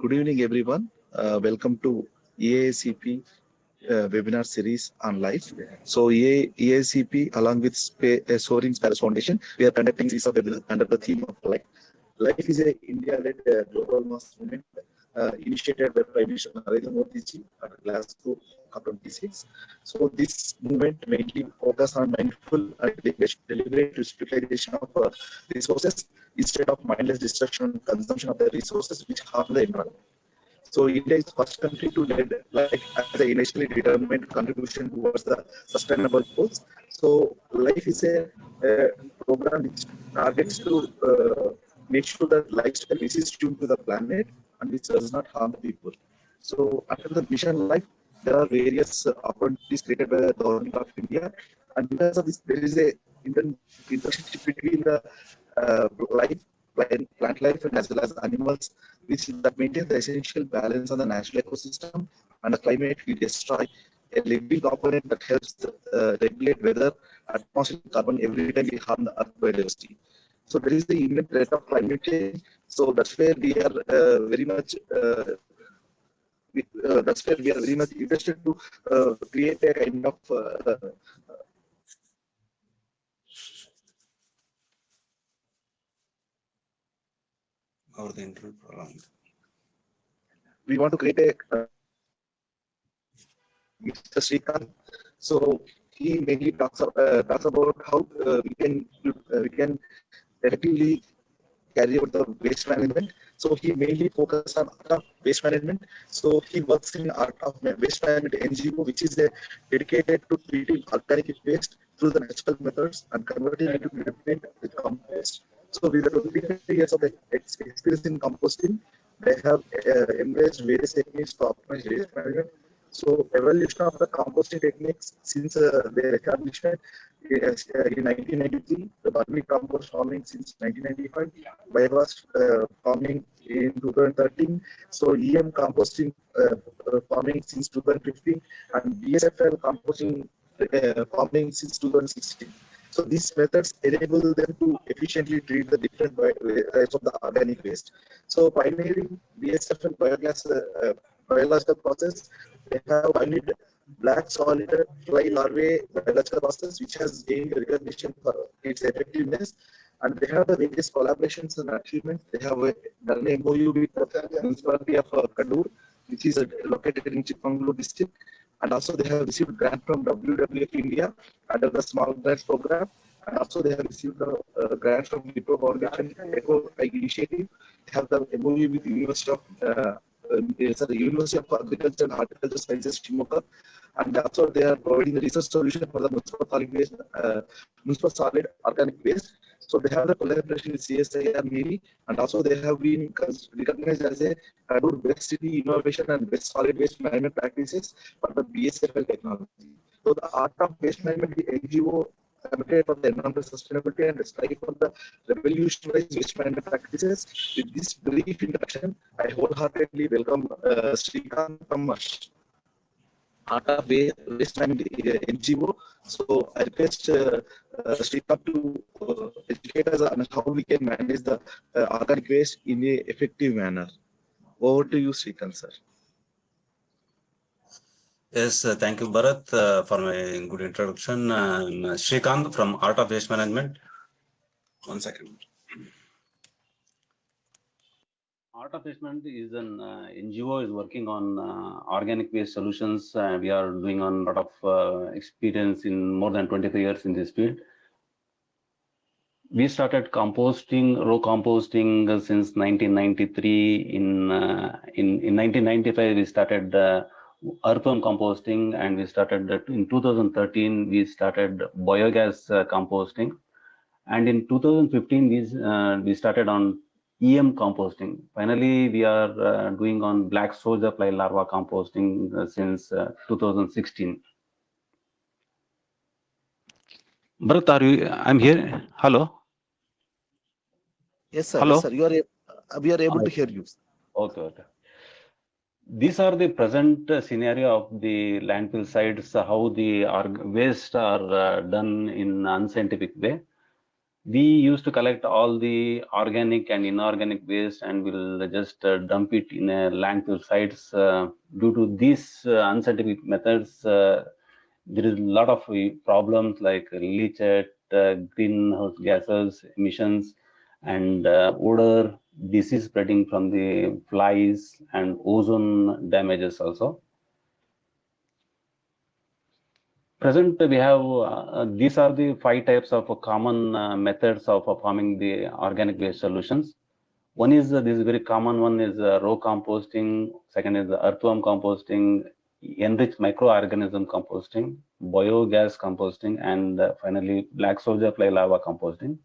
Good evening, everyone. Welcome to EACP webinar series on life. So, EACP, along with Soaring Sparrows Foundation, we are conducting series of webinars under the theme of life. Life is a India-led global mass movement initiated by Prime Minister Narendra Modi ji at Glasgow COP26. So, this movement mainly focuses on mindful and deliberate utilization of resources instead of mindless destruction and consumption of the resources which harm the environment. So India is the first country to lead life as a initially determined contribution towards the sustainable goals. So life is a program which targets to make sure that lifestyle which is tuned to the planet and which does not harm the people. So under the mission life, there are various opportunities created by the government of India, and because of this, there is a relationship between the life, plant life, and as well as animals, which that maintains the essential balance on the natural ecosystem and the climate we destroy. A living component that helps regulate weather, atmospheric carbon every time we harm the earth biodiversity. So there is the imminent threat of climate change. So that's where we are very much. That's where we are very much interested to create a kind of or the interview prolonged. We want to create a Mr. Srikanth. So he mainly talks about how we can effectively carry out the waste management. So he mainly focused on art of waste management. So he works in art of waste management NGO, which is dedicated to treating organic waste through the natural methods and converting it into nutrient with compost. So with the 25 years of experience in composting, they have embraced various techniques to optimize waste management. So evolution of the composting techniques since their establishment in 1993, the vermicompost farming since 1995, biogas farming in 2013, so EM composting farming since 2015, and BSFL composting farming since 2016. So these methods enable them to efficiently treat the different types of the organic waste. So pioneering BSFL biogas biological process, they have pioneered black solid fly larvae biological process, which has gained recognition for its effectiveness. And they have the various collaborations and achievements. They have done an MOU with the municipality of Kadur, which is located in Chikmagalur district. And also they have received grant from WWF India under the small grants program. And also they have received the grant from Wipro Foundation Eco Initiative. They have the MOU with University of Agriculture and Horticulture Sciences, Shimoga, and also they are providing the research solution for the municipal solid organic waste. So they have the collaboration with CSIR Navy, and also they have been recognized as a good West City Innovation and West Solid Waste Management Practices for the BSFL technology. So the art of waste management, the NGO advocate for the environmental sustainability and strive for the revolutionary waste management practices. With this brief introduction, I wholeheartedly welcome Srikanth from Art of Waste Management NGO. So I request Srikanth to educate us on how we can manage the organic waste in a effective manner. Over to you, Srikanth, sir. Yes, thank you, Bharat, for my good introduction. I'm Srikanth from Art of Waste Management. 1 second. Art of Waste Management is an NGO is working on organic waste solutions. We are doing on a lot of experience in more than 23 years in this field. We started composting, raw composting since 1993. In 1995, we started earthworm composting, and we started in 2013. We started biogas composting, and in 2015 we started on EM composting. Finally, we are doing on black soldier fly larva composting since 2016. Bharat, are you? I'm here. Hello. Yes, sir. Hello. Yes, sir. We are able to hear you. Okay. Okay. These are the present scenario of the landfill sites, how the waste are done in unscientific way. We used to collect all the organic and inorganic waste and we'll just dump it in a landfill sites. Due to these unscientific methods, there is a lot of problems like leachate, greenhouse gases, emissions, and odor, disease spreading from the flies, and ozone damages also. Present, we have these are the 5 types of common methods of forming the organic waste solutions. One is this very common one is raw composting. Second is earthworm composting, enriched microorganism composting, biogas composting, and finally black soldier fly larva composting.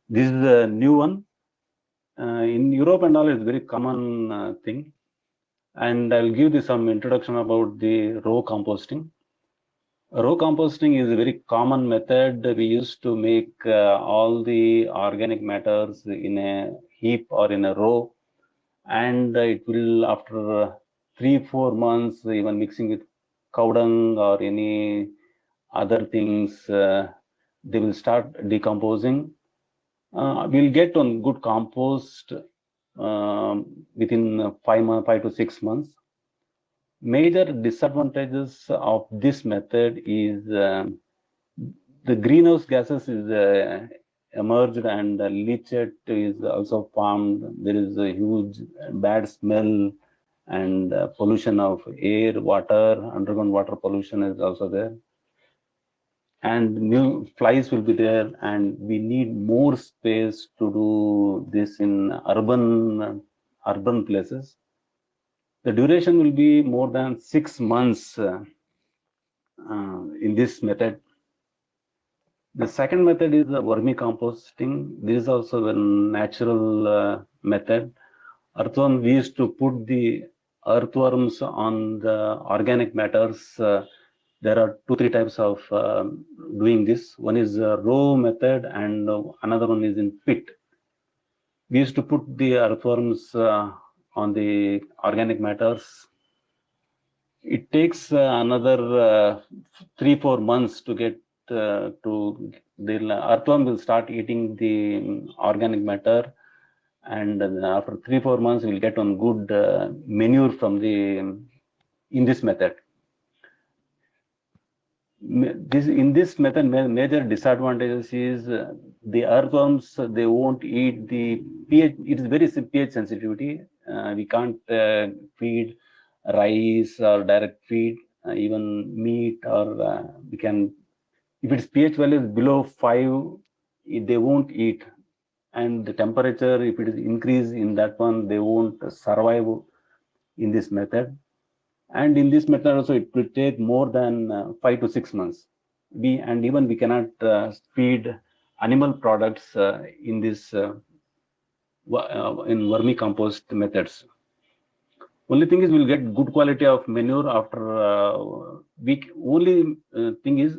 This is a new one. In Europe and all, it's very common thing. And I'll give you some introduction about the raw composting. Row composting is a very common method. We used to make all the organic matters in a heap or in a row, and it will, after 3-4 months, even mixing with cow dung or any other things, they will start decomposing. We'll get on good compost within 5 to 6 months. Major disadvantages of this method is the greenhouse gases is emerged and leachate is also formed. There is a huge bad smell and pollution of air, water, underground water pollution is also there. And new flies will be there, and we need more space to do this in urban places. The duration will be more than 6 months in this method. The second method is vermicomposting. This is also a natural method. Earthworm, we used to put the earthworms on the organic matters. There are 2-3 types of doing this. One is row method, and another one is in pit. We used to put the earthworms on the organic matters. It takes another 3-4 months to get to the earthworm will start eating the organic matter, and after 3-4 months we'll get on good manure from the in this method. In this method, major disadvantages is the earthworms, they won't eat the pH. It is very pH sensitivity. We can't feed rice or direct feed, even meat, or we can, if its pH value is below 5, they won't eat. And the temperature, if it is increased in that one, they won't survive in this method. And in this method also, it will take more than 5 to 6 months. We cannot feed animal products in this in vermicompost methods. Only thing is, we'll get good quality of manure after week. Only thing is,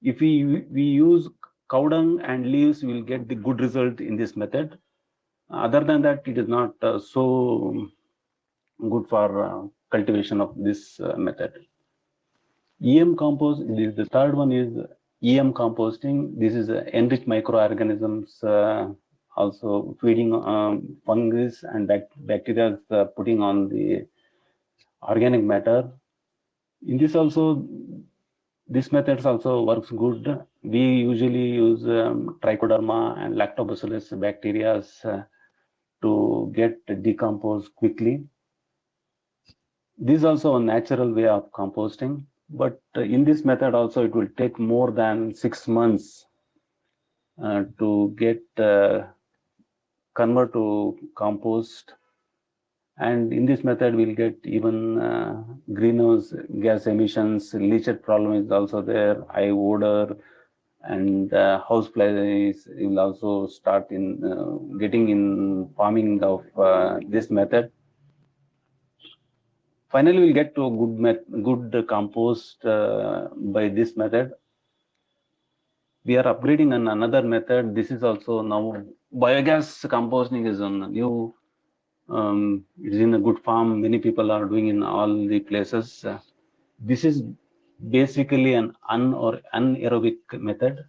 if we use cow dung and leaves, we'll get the good result in this method. Other than that, it is not so good for cultivation of this method. EM compost, the third one is EM composting. This is enriched microorganisms, also feeding fungus and bacteria, putting on the organic matter. In this also, this method also works good. We usually use trichoderma and lactobacillus bacteria to get decomposed quickly. This is also a natural way of composting, but in this method also it will take more than 6 months to get convert to compost. And in this method we'll get even greenhouse gas emissions, leachate problem is also there, high odor, and house flies will also start in getting in farming of this method. Finally, we'll get to a good compost by this method. We are upgrading on another method. This is also now biogas composting is on new. It is in a good farm. Many people are doing in all the places. This is basically an anaerobic method.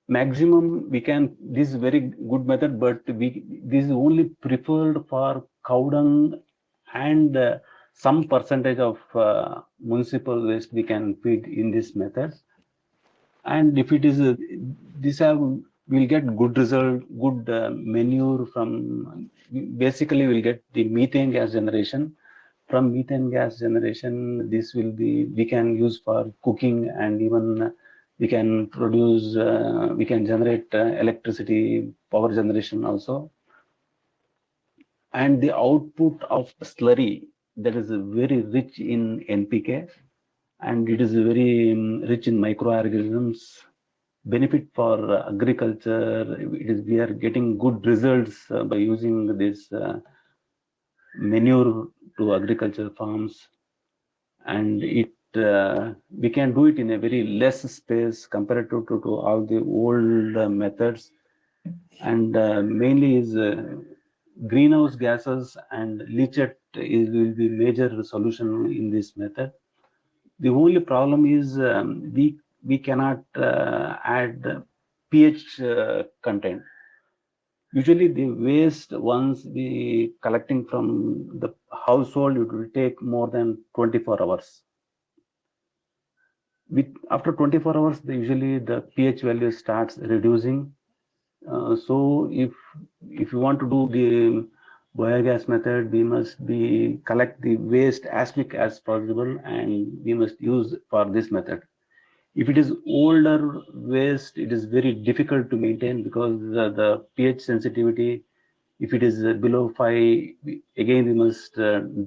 maximum we can, this is very good method, but this is only preferred for cow dung and some percentage of municipal waste we can feed in this method. And if it is this have, we'll get good result, good manure from, basically we'll get the methane gas generation. From methane gas generation, this will be, we can use for cooking, and even we can produce, we can generate electricity, power generation also. And the output of slurry, that is very rich in NPK, and it is very rich in microorganisms, benefit for agriculture. It is, we are getting good results by using this manure to agriculture farms, and it we can do it in a very less space compared to all the old methods. And mainly is greenhouse gases and leachate will be major solution in this method. The only problem is we cannot add pH content. Usually the waste, once we collecting from the household, it will take more than 24 hours. After 24 hours, usually the pH value starts reducing. So if you want to do the biogas method, we must be collect the waste as quick as possible, and we must use for this method. If it is older waste, it is very difficult to maintain because the pH sensitivity, if it is below 5, again we must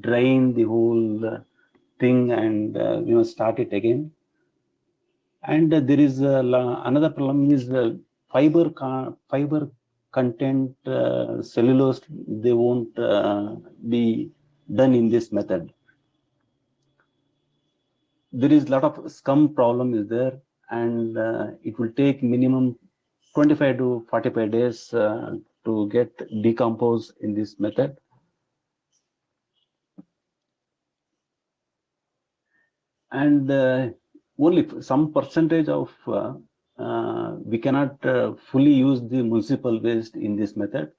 drain the whole thing, and we must start it again. And there is another problem is fiber content, cellulose, they won't be done in this method. There is a lot of scum problem is there, and it will take minimum 25 to 45 days to get decomposed in this method. And only some percentage of we cannot fully use the municipal waste in this method.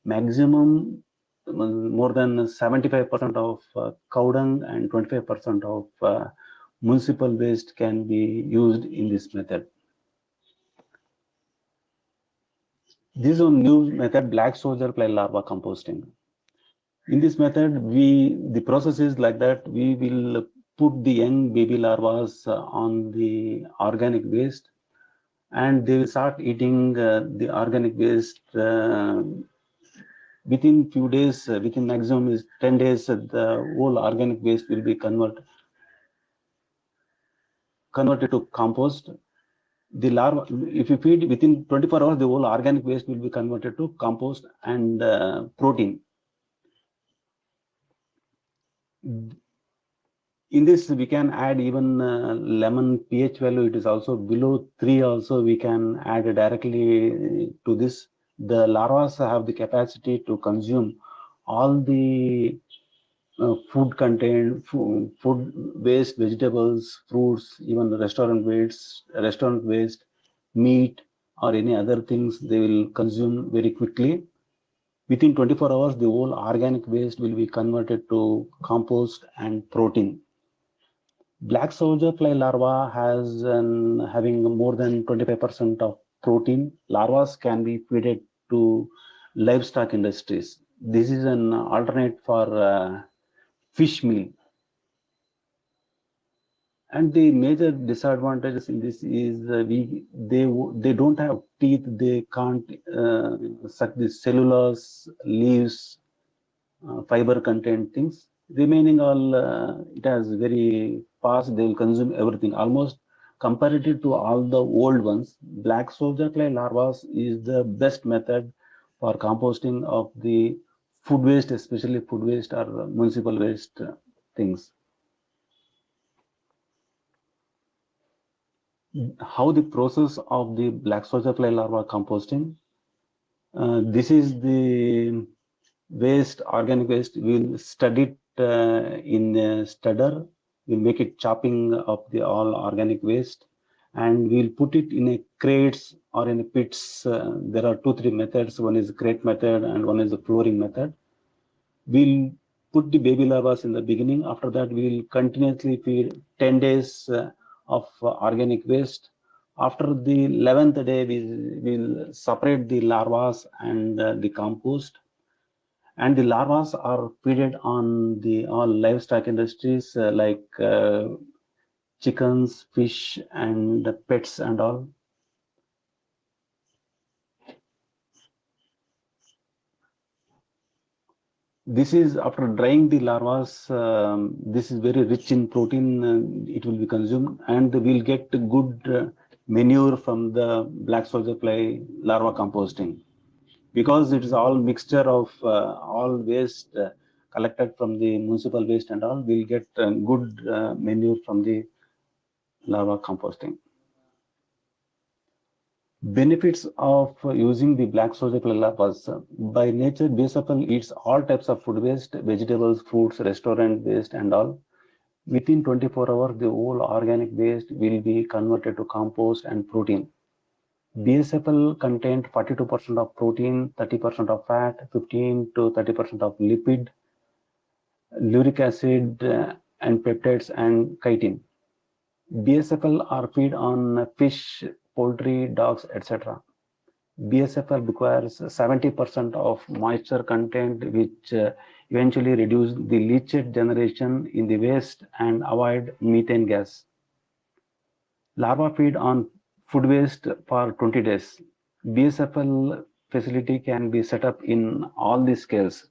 Maximum more than 75% of cow dung and 25% of municipal waste can be used in this method. This is a new method, black soldier fly larva composting. In this method, the process is like that. We will put the young baby larvas on the organic waste, and they will start eating the organic waste. Within few days, within maximum is 10 days, the whole organic waste will be converted to compost. The larva, if you feed within 24 hours, the whole organic waste will be converted to compost and protein. In this, we can add even lemon pH value. It is also below 3. Also, we can add directly to this. The larvas have the capacity to consume all the food content, food waste, vegetables, fruits, even restaurant waste, meat, or any other things. They will consume very quickly. Within 24 hours, the whole organic waste will be converted to compost and protein. Black soldier fly larva has having more than 25% of protein. Larvas can be fed to livestock industries. This is an alternate for fish meal. And the major disadvantages in this is they don't have teeth. They can't suck the cellulose, leaves, fiber content things. Remaining all, it has very fast, they will consume everything. Almost comparative to all the old ones, black soldier fly larvas is the best method for composting of the food waste, especially food waste or municipal waste things. How the process of the black soldier fly larva composting? This is the waste, organic waste. We'll study it in a studder. We'll make it chopping of the all organic waste, and we'll put it in a crates or in a pits. There are 2-3 methods. One is crate method and one is the flooring method. We'll put the baby larvae in the beginning. After that, we'll continuously feed 10 days of organic waste. After the 11th day, we will separate the larvae and the compost. And the larvae are fed on the all livestock industries like chickens, fish, and pets and all. This is after drying the larvas. This is very rich in protein. It will be consumed, and we'll get good manure from the black soldier fly larva composting, because it is all mixture of all waste collected from the municipal waste and all. We'll get good manure from the larva composting. Benefits of using the black soldier fly larvae. By nature, BSFL eats all types of food waste, vegetables, fruits, restaurant waste, and all. Within 24 hours, the whole organic waste will be converted to compost and protein. BSFL contained 42% of protein, 30% of fat, 15 to 30% of lipid, uric acid, and peptides, and chitin. BSFL are feed on fish, poultry, dogs, etc. BSFL requires 70% of moisture content, which eventually reduce the leachate generation in the waste and avoid methane gas. Larva feed on food waste for 20 days. BSFL facility can be set up in all these scales.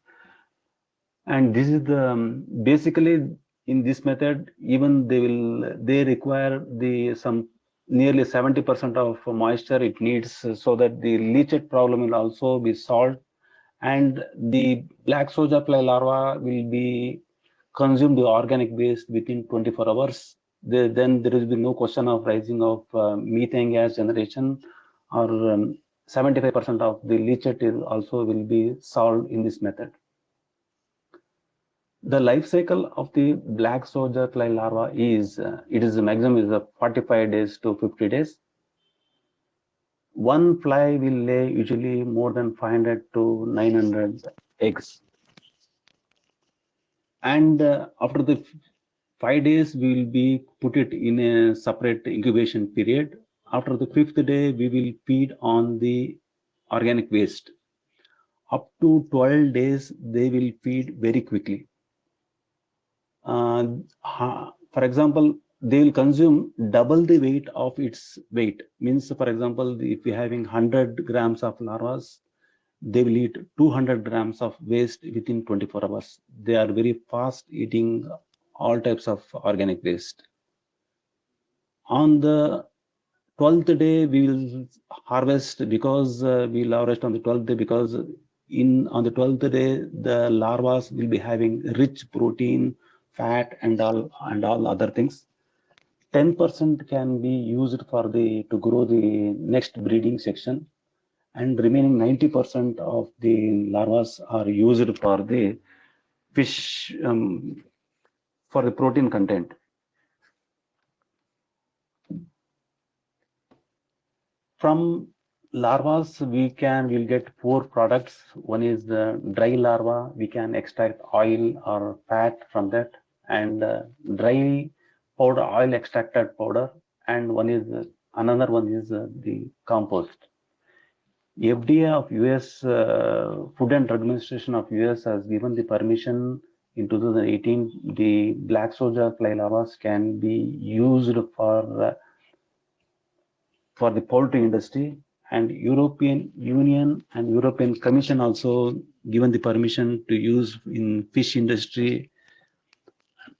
And this is the basically in this method, even they require some nearly 70% of moisture it needs, so that the leachate problem will also be solved, and the black soldier fly larva will be consume the organic waste within 24 hours. Then there will be no question of rising of methane gas generation, or 75% of the leachate is also will be solved in this method. The life cycle of the black soldier fly larva is, it is the maximum is 45 days to 50 days. One fly will lay usually more than 500 to 900 eggs. And after the 5 days, we will be put it in a separate incubation period. After the 5th day, we will feed on the organic waste. Up to 12 days, they will feed very quickly. For example, they will consume double the weight of its weight. Means, for example, if you're having 100 grams of larvas, they will eat 200 grams of waste within 24 hours. They are very fast eating all types of organic waste. On the 12th day, we will harvest, because we will harvest on the 12th day, because on the 12th day, the larvas will be having rich protein, fat, and all other things. 10% can be used to grow the next breeding section, and remaining 90% of the larvae are used for the fish, for the protein content. From larvas, we'll get 4 products. One is the dry larva. We can extract oil or fat from that, and dry powder, oil extracted powder, and another one is the compost. FDA of US, Food and Drug Administration of US has given the permission in 2018. The black soldier fly larvas can be used for the poultry industry, and European Union and European Commission also given the permission to use in fish industry,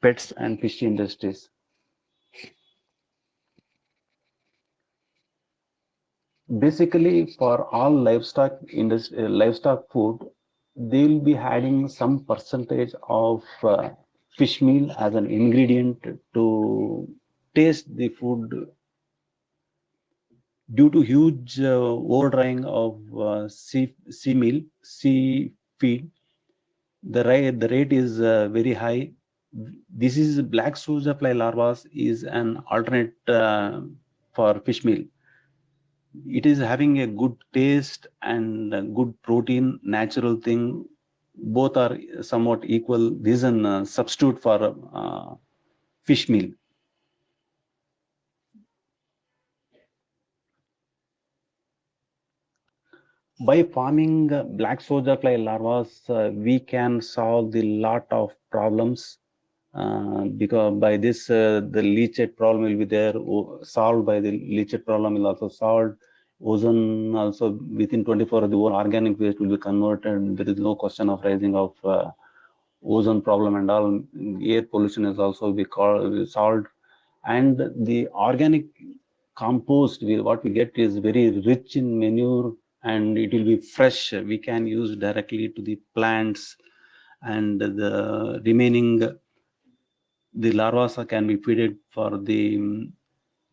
pets and fish industries. Basically, for all livestock food, they will be adding some percentage of fish meal as an ingredient to taste the food. Due to huge overdrying of sea feed, the rate is very high. This is black soldier fly larvae is an alternate for fish meal. It is having a good taste and a good protein, natural thing. Both are somewhat equal. This is a substitute for fish meal. By farming black soldier fly larvae, we can solve the lot of problems, because by this the leachate problem will be there, solved by the leachate problem will also solved. Ozone also within 24 hours the whole organic waste will be converted. There is no question of rising of ozone problem, and all air pollution is also be solved. And the organic compost, what we get is very rich in manure, and it will be fresh. We can use directly to the plants, and the remaining, the larvae can be fed for the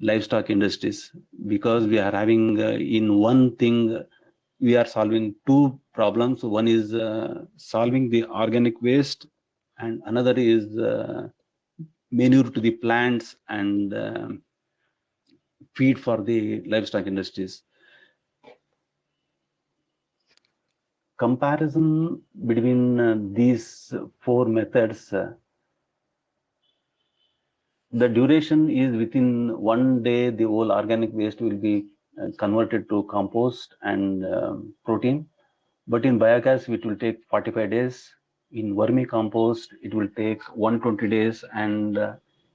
livestock industries, because we are having in one thing we are solving two problems. One is solving the organic waste, and another is manure to the plants and feed for the livestock industries. Comparison between these four methods, the duration is within 1 day. The whole organic waste will be converted to compost and protein. But in biogas, it will take 45 days. In vermicompost, it will take 120 days, and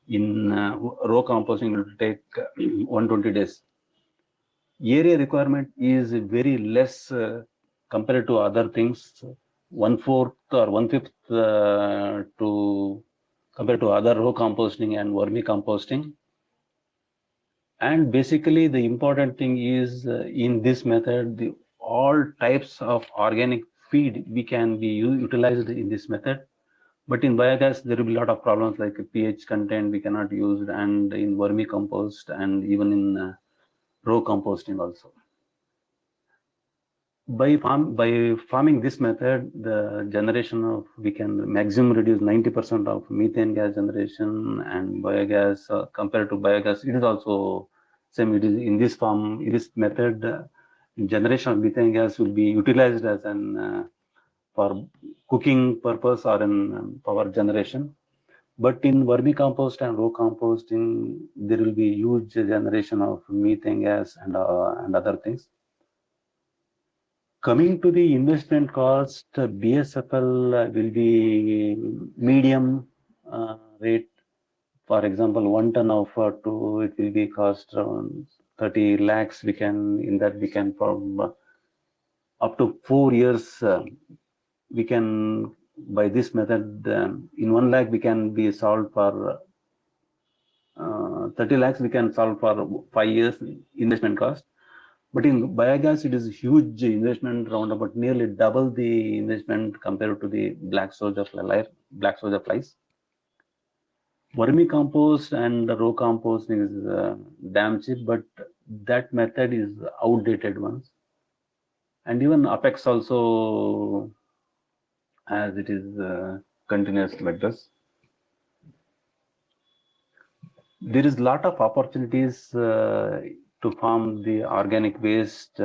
in raw composting, it will take 120 days. Area requirement is very less compared to other things, 1/4 or 1/5 to compared to other raw composting and vermicomposting. And basically, the important thing is in this method, all types of organic feed we can be utilized in this method. But in biogas, there will be a lot of problems like pH content we cannot use, and in vermicompost, and even in raw composting also. By farming this method, the generation of, we can maximum reduce 90% of methane gas generation, and biogas compared to biogas, it is also same. It is in this farm, in this method, generation of methane gas will be utilized as an for cooking purpose or in power generation. But in vermicompost and raw composting, there will be huge generation of methane gas and other things. Coming to the investment cost, BSFL will be medium rate. For example, 1 ton of two, it will be cost around 30 lakhs. We can, in that we can from up to 4 years, we can, by this method, in 1 lakh we can be solved for 30 lakhs we can solve for 5 years investment cost. But in biogas, it is huge investment, round about nearly double the investment compared to the black soldier flies. Vermicompost and raw compost is damn cheap, but that method is outdated ones. And even Apex also, as it is continuous like this. There is a lot of opportunities to farm the organic waste.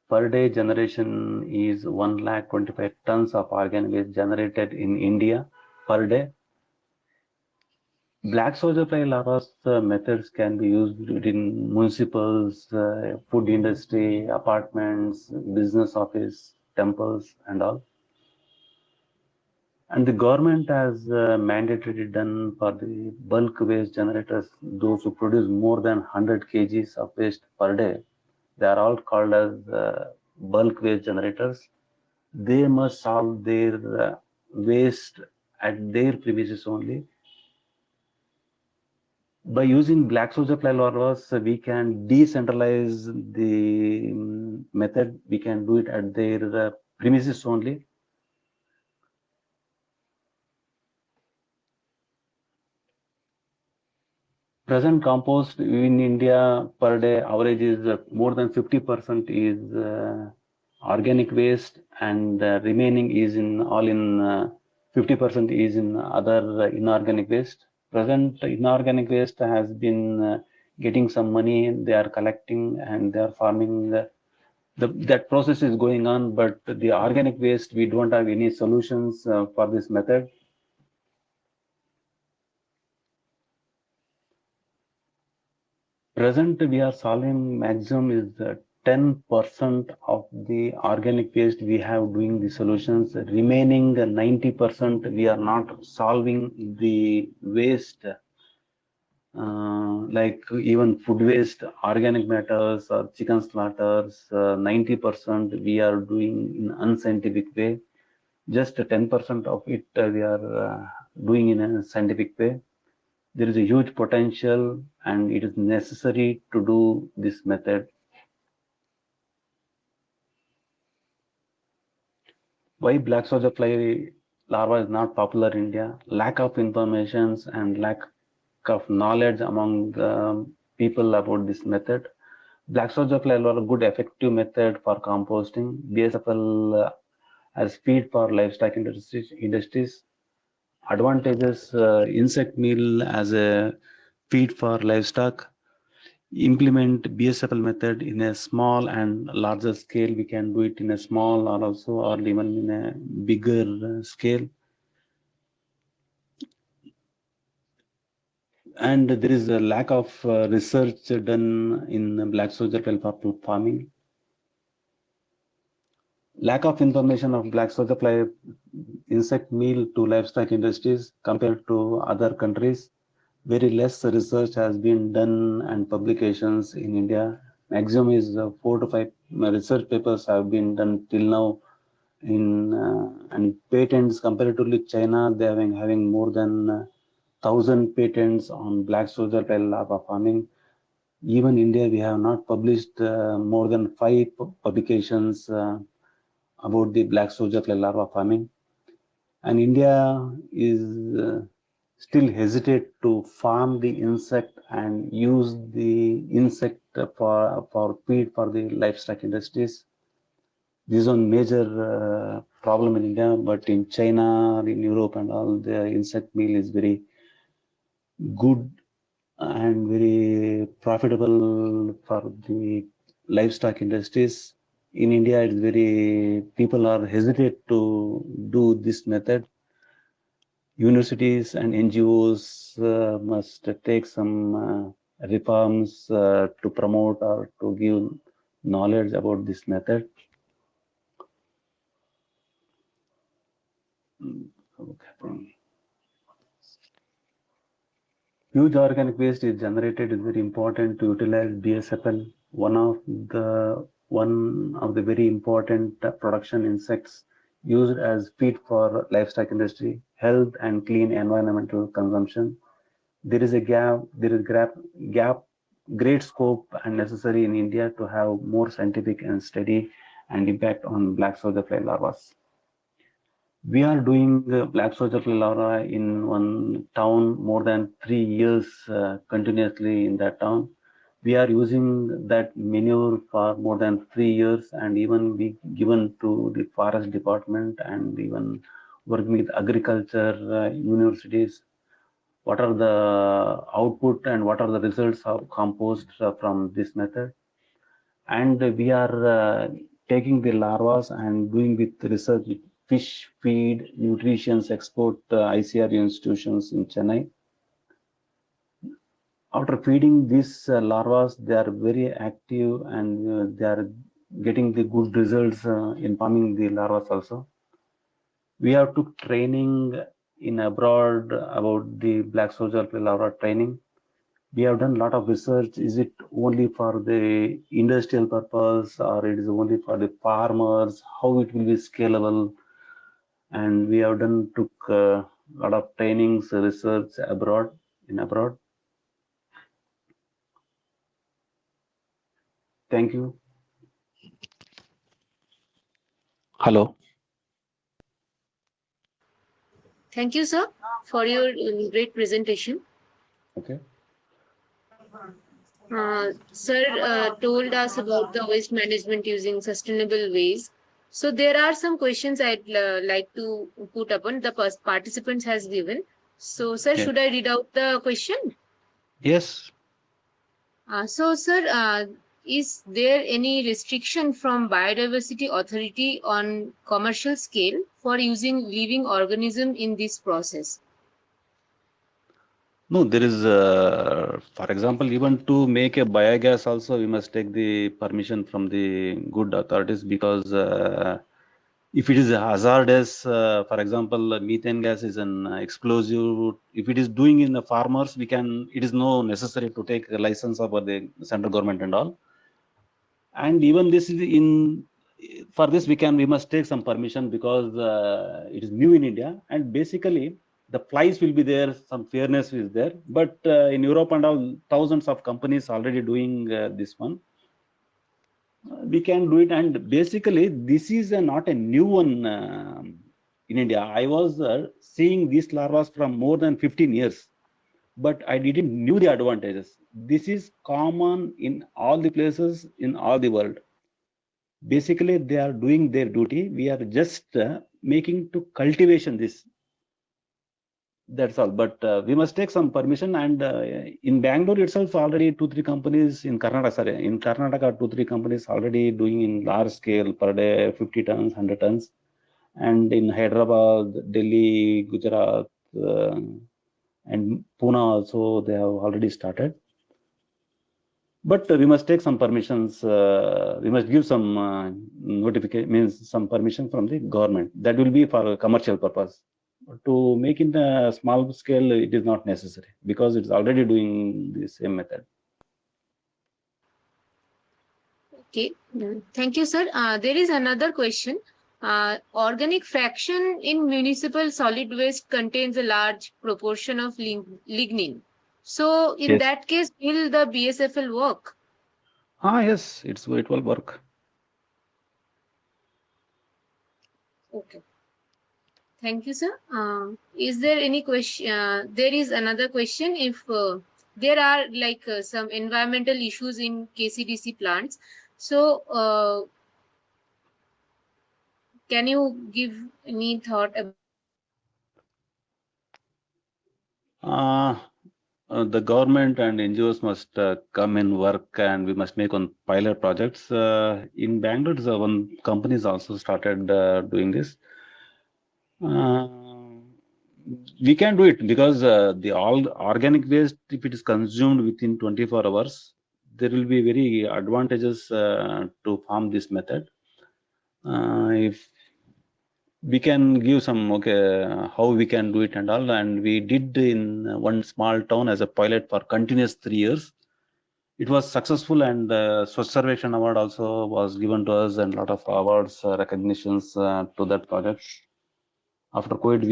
Per day generation is 125 tons of organic waste generated in India per day. Black soldier fly larvae methods can be used in municipals, food industry, apartments, business office, temples, and all. And the government has mandatorily done for the bulk waste generators, those who produce more than 100 kgs of waste per day. They are all called as bulk waste generators. They must solve their waste at their premises only. By using black soldier fly larvae, we can decentralize the method. We can do it at their premises only. Present compost in India per day average is more than 50% is organic waste, and remaining is in 50% is in other inorganic waste. Present inorganic waste has been getting some money, they are collecting and they are farming. That process is going on, but the organic waste, we don't have any solutions for this method. Present, we are solving maximum is 10% of the organic waste we have doing the solutions. Remaining 90% we are not solving the waste, like even food waste, organic matters or chicken slaughters. 90% we are doing in unscientific way. Just 10% of it we are doing in a scientific way. There is a huge potential and it is necessary to do this method. Why black soldier fly larva is not popular in India? Lack of information and lack of knowledge among the people about this method. Black soldier fly larva is a good effective method for composting. BSFL as feed for livestock industries. Advantages, insect meal as a feed for livestock. Implement BSFL method in a small and larger scale. We can do it in a small or also or even in a bigger scale. And there is a lack of research done in black soldier fly farming. Lack of information of black soldier fly insect meal to livestock industries compared to other countries. Very less research has been done and publications in India. Maximum is 4 to 5 research papers have been done till now. And patents comparatively China, they are having more than 1,000 patents on black soldier fly larva farming. Even India, we have not published more than 5 publications about the black soldier fly larva farming. And India is still hesitate to farm the insect and use the insect for feed for the livestock industries. This is one major problem in India, but in China, in Europe and all, the insect meal is very good and very profitable for the livestock industries. In India, it's very, people are hesitate to do this method. Universities and NGOs must take some reforms to promote or to give knowledge about this method. Huge organic waste is generated. Is very important to utilize BSFL. One of the very important production insects used as feed for livestock industry, health and clean environmental consumption. There is a gap, great scope and necessary in India to have more scientific and study and impact on black soldier fly larvae. We are doing black soldier fly larva in one town more than 3 years continuously in that town. We are using that manure for more than 3 years and even we given to the forest department and even working with agriculture universities. What are the output and what are the results of compost from this method? And we are taking the larvas and doing with research fish feed nutrition export ICR institutions in Chennai. After feeding these larvas, they are very active and they are getting the good results in farming the larvas also. We have took training in abroad about the black soldier fly larva training. We have done a lot of research. Is it only for the industrial purpose or it is only for the farmers? How it will be scalable? And we have took a lot of trainings, research abroad. Thank you. Hello. Thank you, sir, for your great presentation. Okay. Sir told us about the waste management using sustainable ways. So there are some questions I'd like to put upon the participants has given. So, sir, Yes. should I read out the question? Yes. So, sir, is there any restriction from Biodiversity Authority on commercial scale for using living organism in this process? No, there is, for example, even to make a biogas also, we must take the permission from the good authorities, because if it is a hazardous, for example, methane gas is an explosive. If it is doing in the farmers, it is no necessary to take a license of the central government and all. And even this is for this we must take some permission, because it is new in India, and basically the flies will be there, some fairness is there, but in Europe and all, thousands of companies already doing this one. We can do it, and basically this is not a new one in India. I was seeing these larvae from more than 15 years, but I didn't knew the advantages. This is common in all the places in all the world. Basically they are doing their duty. We are just making to cultivation this, that's all. But we must take some permission, and in Bangalore itself already 2-3 companies, in Karnataka 2-3 companies already doing in large scale per day, 50 tons, 100 tons. And in Hyderabad, Delhi, Gujarat, and Pune also they have already started. But we must take some permissions. We must give some notification, means some permission from the government. That will be for commercial purpose. To make in a small scale, it is not necessary, because it's already doing the same method. Okay, thank you, sir. There is another question. Organic fraction in municipal solid waste contains a large proportion of lignin. So, in Yes. that case, will the BSFL work? Yes, it will work. Okay. Thank you, sir. Is there any question? There is another question. If there are like some environmental issues in KCDC plants, so can you give any thought about? The government and NGOs must come and work, and we must make on pilot projects. In Bangalore, one company has also started doing this. We can do it, because the all organic waste, if it is consumed within 24 hours, there will be very advantages to farm this method. If we can give some, how we can do it and all, and we did in one small town as a pilot for continuous 3 years. It was successful, and Swachh Sarvekhan award also was given to us, and a lot of awards, recognitions to that project. After COVID,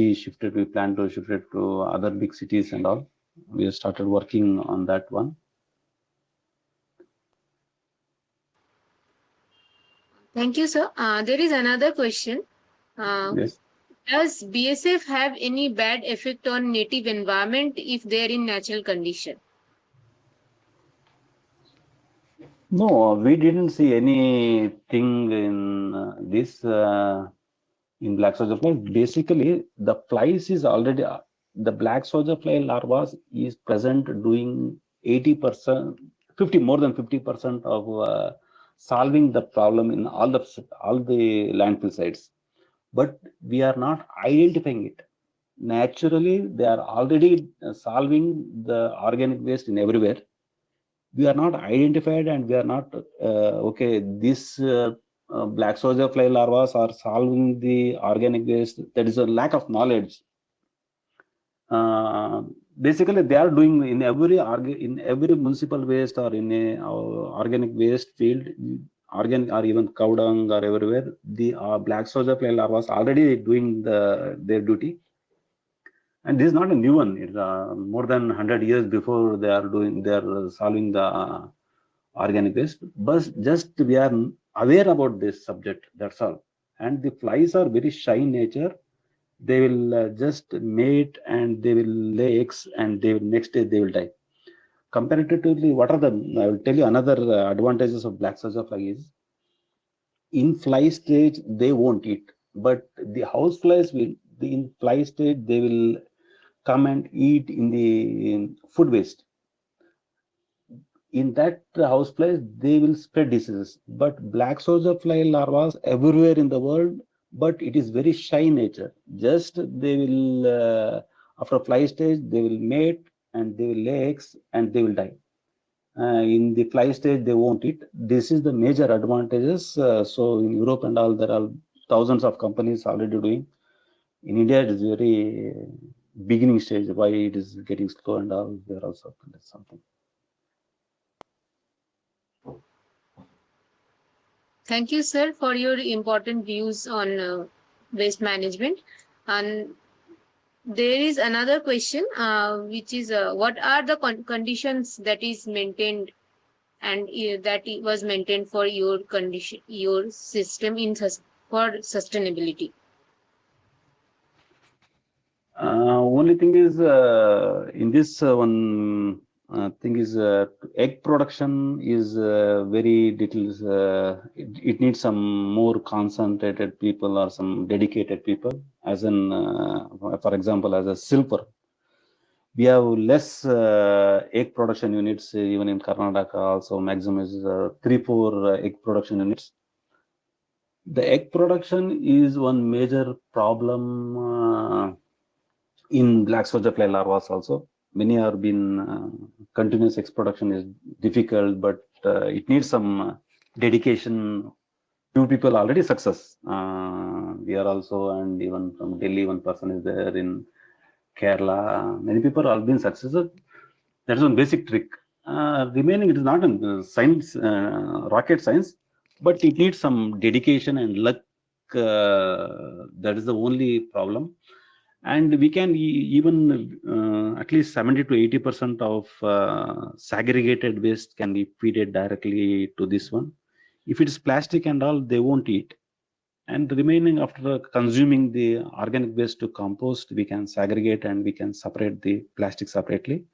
we plan to shift it to other big cities and all. We have started working on that one. Thank you, sir. There is another question. Yes. Does BSF have any bad effect on native environment if they are in natural condition? No, we didn't see anything in this. In black soldier fly, basically the flies is already the black soldier fly larvae is present doing 80%, more than 50% of solving the problem in all the landfill sites. But we are not identifying it. Naturally, they are already solving the organic waste in everywhere. We are not identified, and we are not this black soldier fly larvae are solving the organic waste. That is a lack of knowledge. Basically they are doing in every municipal waste, or in a organic waste field, organic or even cow dung or everywhere, the black soldier fly larvae are already doing their duty. And this is not a new one. It's more than 100 years before they are solving the organic waste. But just we are aware about this subject, that's all. And the flies are very shy in nature. They will just mate, and they will lay eggs, and next day they will die. Comparatively, I will tell you another advantages of black soldier fly is, in fly stage they won't eat, but the house flies will, in fly stage they will come and eat in the food waste. in that house flies, they will spread diseases. But black soldier fly larvae everywhere in the world, but it is very shy nature. Just they will, after fly stage, they will mate and they will lay eggs and they will die. In the fly stage, they won't eat. This is the major advantages. So in Europe and all, there are thousands of companies already doing. In India, it is very beginning stage. Why it is getting slow and all, there are also something. Thank you, sir, for your important views on waste management. And there is another question, which is what are the conditions that is maintained and that it was maintained for your condition, your system for sustainability? Only thing is in this one thing is egg production is very little. It needs some more concentrated people or some dedicated people. As in, for example, as a silver, we have less egg production units even in Karnataka. Also, maximum is 3-4 egg production units. The egg production is one major problem. In black soldier fly larvae also, many are been continuous egg production is difficult, but it needs some dedication. Few people already success. We are also, and even from Delhi, one person is there in Kerala. Many people have been successful. That is one basic trick. Remaining, it is not in science, rocket science, but it needs some dedication and luck. That is the only problem. And we can even at least 70 to 80% of segregated waste can be feeded directly to this one. If it is plastic and all, they won't eat. And the remaining, after consuming the organic waste to compost, we can segregate and we can separate the plastic separately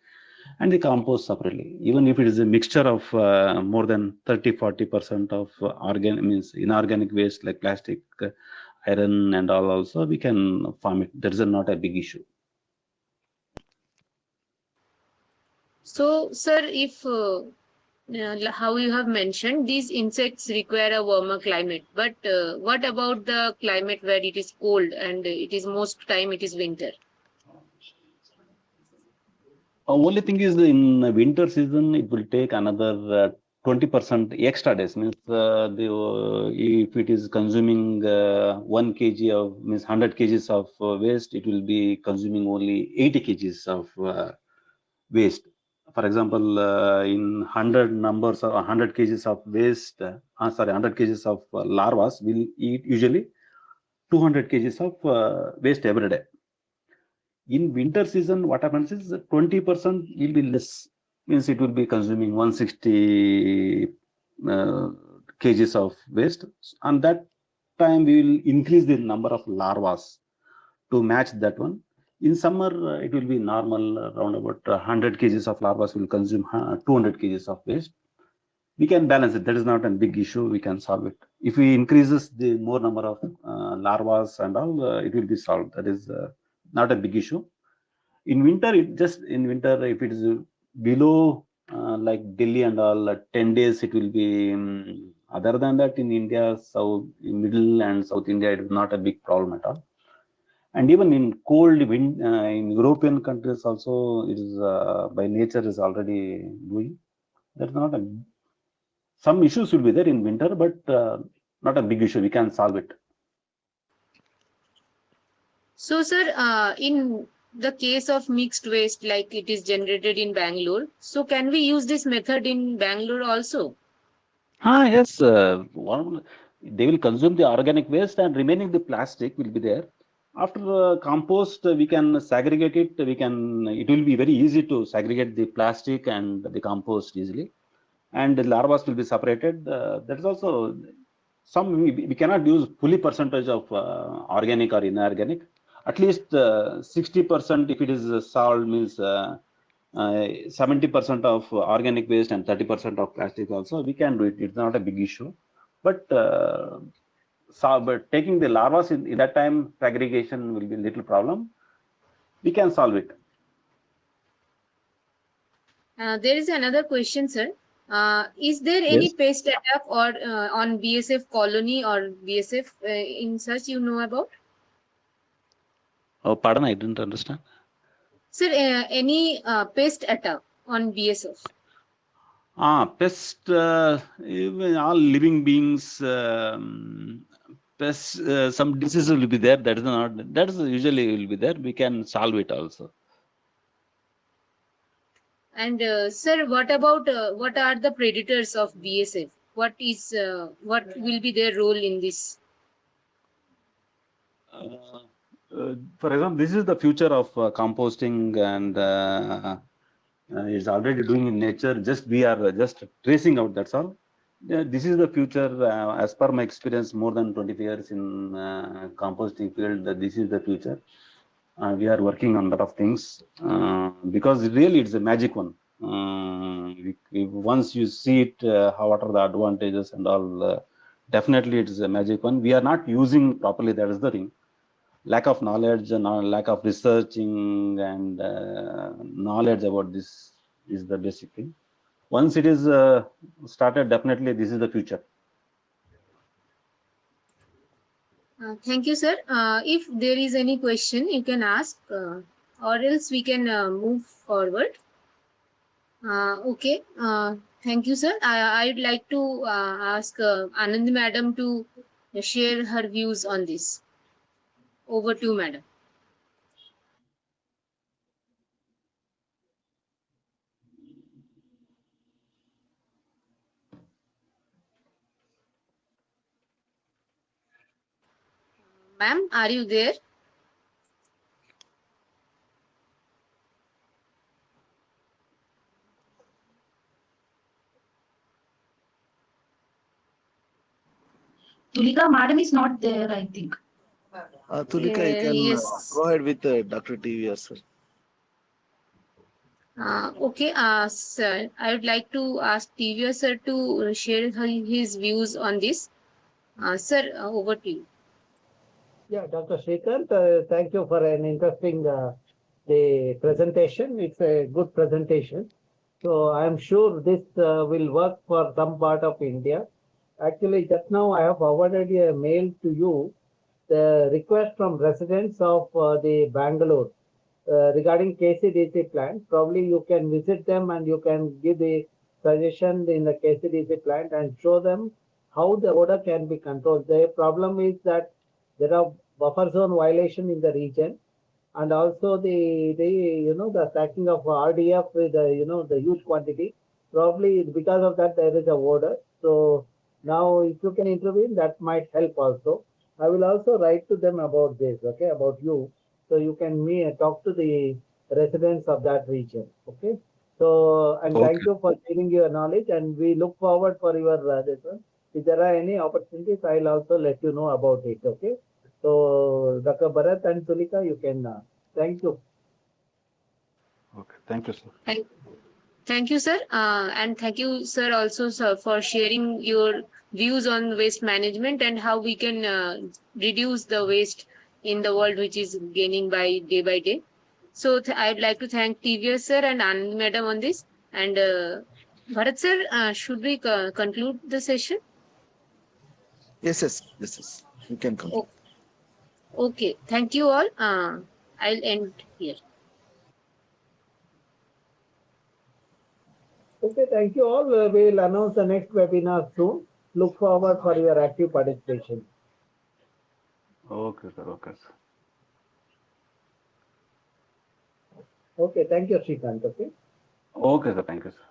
and the compost separately. Even if it is a mixture of more than 30-40% of means inorganic waste like plastic, iron and all, also we can farm it. That is not a big issue. So, sir, if how you have mentioned, these insects require a warmer climate, but what about the climate where it is cold and it is most time it is winter? Only thing is in winter season, it will take another 20% extra days. Means if it is consuming 1 kg of, means 100 kgs of waste, it will be consuming only 80 kgs of waste. For example, in 100 numbers or 100 kgs of waste, 100 kgs of larvas will eat usually 200 kgs of waste every day. In winter season, what happens is 20% will be less, means it will be consuming 160 kgs of waste. And that time we will increase the number of larvas to match that one. In summer, it will be normal, around about 100 kgs of larvas will consume 200 kgs of waste. We can balance it. That is not a big issue. We can solve it. If we increases the more number of larvas and all, it will be solved. That is not a big issue. In winter, if it is below like Delhi and all, 10 days it will be. Other than that, in India, middle and South India, it is not a big problem at all. And even in cold wind, in European countries also, it is by nature is already doing. That's not a. Some issues will be there in winter, but not a big issue. We can solve it. So, sir, in the case of mixed waste, like it is generated in Bangalore, so can we use this method in Bangalore also? Yes. They will consume the organic waste and remaining the plastic will be there. After compost, we can segregate it. It will be very easy to segregate the plastic and the compost easily. And the larvas will be separated. That is also we cannot use fully percentage of organic or inorganic. At least 60% if it is solved, means 70% of organic waste and 30% of plastic also we can do it. It's not a big issue. But but taking the larvas in that time, segregation will be a little problem. We can solve it. There is another question, sir. Is there any pest attack or on BSF colony or BSF in such you know about? Oh, pardon, I didn't understand. Sir, any pest attack on BSF? Pest, even all living beings, pests, some diseases will be there. That is not, that is usually will be there. We can solve it also. And sir, what about what are the predators of BSF? What will be their role in this? For example, this is the future of composting, and it's already doing in nature. Just we are just tracing out. That's all. This is the future. As per my experience, more than 20 years in composting field, this is the future. We are working on a lot of things because really it's a magic one. Once you see it, what are the advantages and all, definitely it is a magic one. We are not using properly. That is the thing. Lack of knowledge and lack of researching and knowledge about this is the basic thing. Once it is started, definitely this is the future. Thank you, sir. If there is any question, you can ask, or else we can move forward. Okay. Thank you, sir. I would like to ask Anand madam to share her views on this. Over to you, madam. Ma'am, are you there? Tulika madam is not there, I think. Tulika, you can Yes. go ahead with Dr. TVR, sir. Okay, sir, I would like to ask TVR sir to share his views on this. Sir, over to you. Yeah, Dr. Shrikant, thank you for an interesting the presentation. It's a good presentation. So I'm sure this will work for some part of India. Actually, just now I have forwarded a mail to you, the request from residents of the Bangalore regarding KCDC plant. Probably you can visit them and you can give the suggestion in the KCDC plant and show them how the odor can be controlled. The problem is that there are buffer zone violation in the region, and also the stacking of RDF with the huge quantity. Probably because of that there is a odor. So now if you can intervene, that might help also. I will also write to them about this, okay, about you, so you can talk to the residents of that region, okay. So, and thank you for sharing your knowledge, and we look forward for your this one. If there are any opportunities, I'll also let you know about it, okay. So, Dr. Bharat and Tulika, you can. Thank you. Okay, thank you, sir. Thank you, sir. And thank you, sir, also, sir, for sharing your views on waste management and how we can reduce the waste in the world, which is gaining by day. So I'd like to thank TVS, sir, and Anand madam on this. And Bharat, sir, should we conclude the session? Yes. You can come. Okay. Thank you all. I'll end here. Okay, thank you all. We'll announce the next webinar soon. Look forward for your active participation. Okay, sir. Okay, sir. Okay, thank you, Shrikant. Okay. Okay, sir. Thank you, sir.